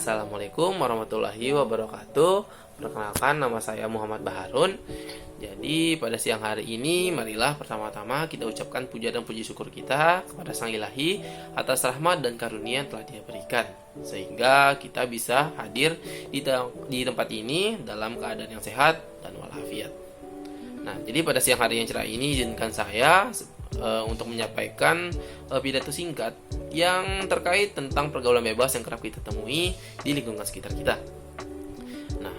Assalamualaikum warahmatullahi wabarakatuh. Perkenalkan, nama saya Muhammad Baharun. Jadi pada siang hari ini, marilah pertama-tama kita ucapkan puja dan puji syukur kita kepada Sang Ilahi atas rahmat dan karunia yang telah Dia berikan, sehingga kita bisa hadir di tempat ini dalam keadaan yang sehat dan walafiat. Nah, jadi pada siang hari yang cerah ini izinkan saya untuk menyampaikan pidato singkat yang terkait tentang pergaulan bebas yang kerap kita temui di lingkungan sekitar kita. Nah,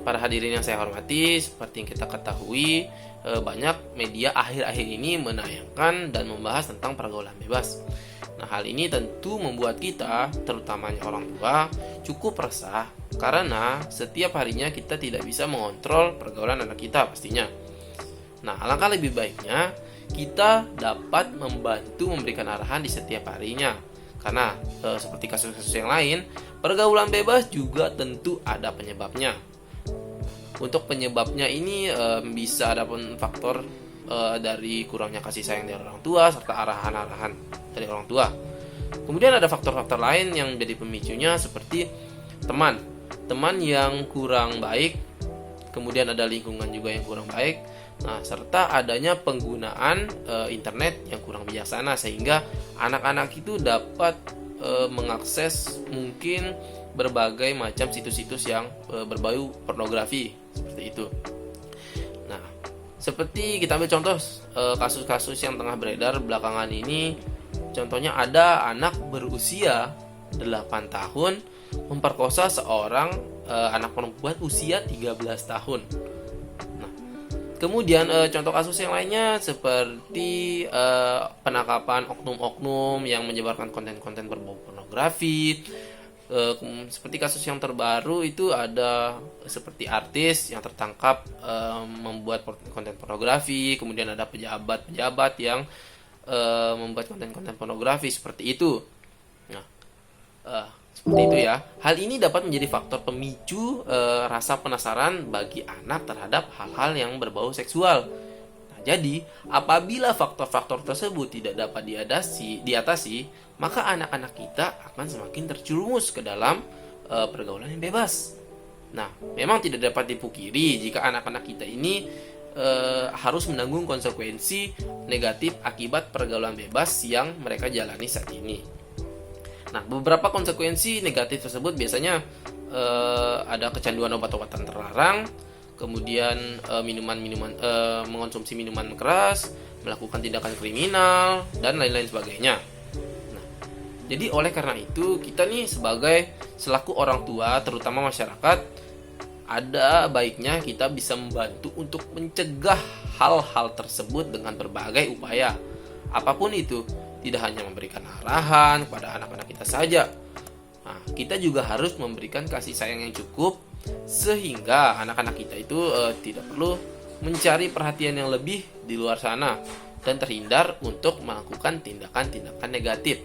para hadirin yang saya hormati, seperti yang kita ketahui, banyak media akhir-akhir ini menayangkan dan membahas tentang pergaulan bebas. Nah, hal ini tentu membuat kita, terutamanya orang tua, cukup resah karena setiap harinya kita tidak bisa mengontrol pergaulan anak kita pastinya. Nah, alangkah lebih baiknya kita dapat membantu memberikan arahan di setiap harinya. Karena seperti kasus-kasus yang lain, pergaulan bebas juga tentu ada penyebabnya. Untuk penyebabnya ini bisa ada pun faktor dari kurangnya kasih sayang dari orang tua serta arahan-arahan dari orang tua. Kemudian ada faktor-faktor lain yang menjadi pemicunya seperti teman yang kurang baik, kemudian ada lingkungan juga yang kurang baik. Nah, serta adanya penggunaan internet yang kurang bijaksana sehingga anak-anak itu dapat mengakses mungkin berbagai macam situs-situs yang berbau pornografi seperti itu. Nah, seperti kita ambil contoh kasus-kasus yang tengah beredar belakangan ini, contohnya ada anak berusia 8 tahun memperkosa seorang anak perempuan usia 13 tahun. Kemudian contoh kasus yang lainnya seperti penangkapan oknum-oknum yang menyebarkan konten-konten berbau pornografi. Seperti kasus yang terbaru itu ada seperti artis yang tertangkap membuat konten pornografi. Kemudian ada pejabat-pejabat yang membuat konten-konten pornografi seperti itu. Nah, seperti itu ya. Hal ini dapat menjadi faktor pemicu rasa penasaran bagi anak terhadap hal-hal yang berbau seksual. Nah, jadi apabila faktor-faktor tersebut tidak dapat diatasi, maka anak-anak kita akan semakin terjerumus ke dalam pergaulan yang bebas. Nah, memang tidak dapat dipungkiri jika anak-anak kita ini harus menanggung konsekuensi negatif akibat pergaulan bebas yang mereka jalani saat ini. Nah, beberapa konsekuensi negatif tersebut biasanya ada kecanduan obat-obatan terlarang, kemudian mengonsumsi minuman keras, melakukan tindakan kriminal, dan lain-lain sebagainya. Nah, jadi oleh karena itu kita nih sebagai selaku orang tua, terutama masyarakat, ada baiknya kita bisa membantu untuk mencegah hal-hal tersebut dengan berbagai upaya. Apapun itu, tidak hanya memberikan arahan kepada anak-anak kita saja. Nah, kita juga harus memberikan kasih sayang yang cukup sehingga anak-anak kita itu tidak perlu mencari perhatian yang lebih di luar sana dan terhindar untuk melakukan tindakan-tindakan negatif.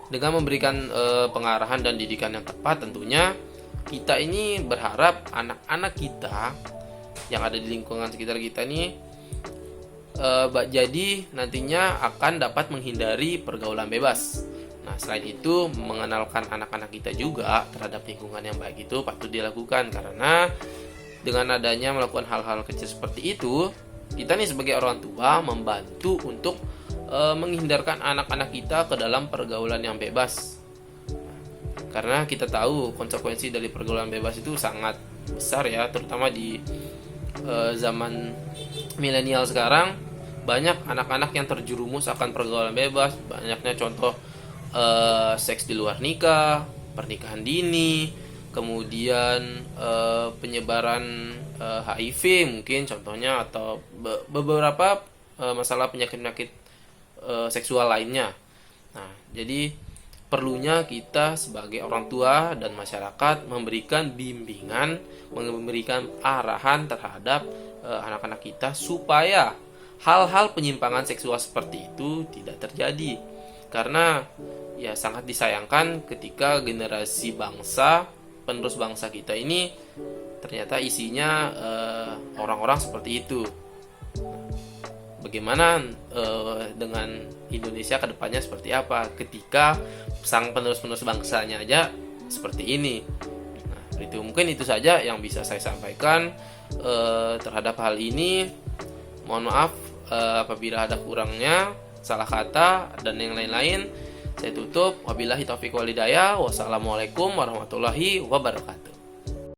Dengan memberikan pengarahan dan didikan yang tepat, tentunya kita ini berharap anak-anak kita yang ada di lingkungan sekitar kita ini jadi nantinya akan dapat menghindari pergaulan bebas. Nah, selain itu mengenalkan anak-anak kita juga terhadap lingkungan yang baik itu patut dilakukan, karena dengan adanya melakukan hal-hal kecil seperti itu, kita nih sebagai orang tua membantu untuk menghindarkan anak-anak kita ke dalam pergaulan yang bebas. Karena kita tahu konsekuensi dari pergaulan bebas itu sangat besar ya, terutama di zaman milenial sekarang. Banyak anak-anak yang terjerumus akan pergaulan bebas. Banyaknya contoh seks di luar nikah, pernikahan dini, kemudian penyebaran HIV mungkin contohnya, atau beberapa masalah penyakit-penyakit seksual lainnya. Nah, jadi perlunya kita sebagai orang tua dan masyarakat memberikan bimbingan, memberikan arahan terhadap anak-anak kita supaya hal-hal penyimpangan seksual seperti itu tidak terjadi. Karena ya sangat disayangkan ketika generasi penerus bangsa kita ini ternyata isinya orang-orang seperti itu. Bagaimana dengan Indonesia ke depannya seperti apa ketika sang penerus-penerus bangsanya aja seperti ini. Nah, itu mungkin itu saja yang bisa saya sampaikan terhadap hal ini. Mohon maaf apabila ada kurangnya, salah kata dan yang lain-lain. Saya tutup. Wabillahi taufiq wal hidayah. Wassalamualaikum warahmatullahi wabarakatuh.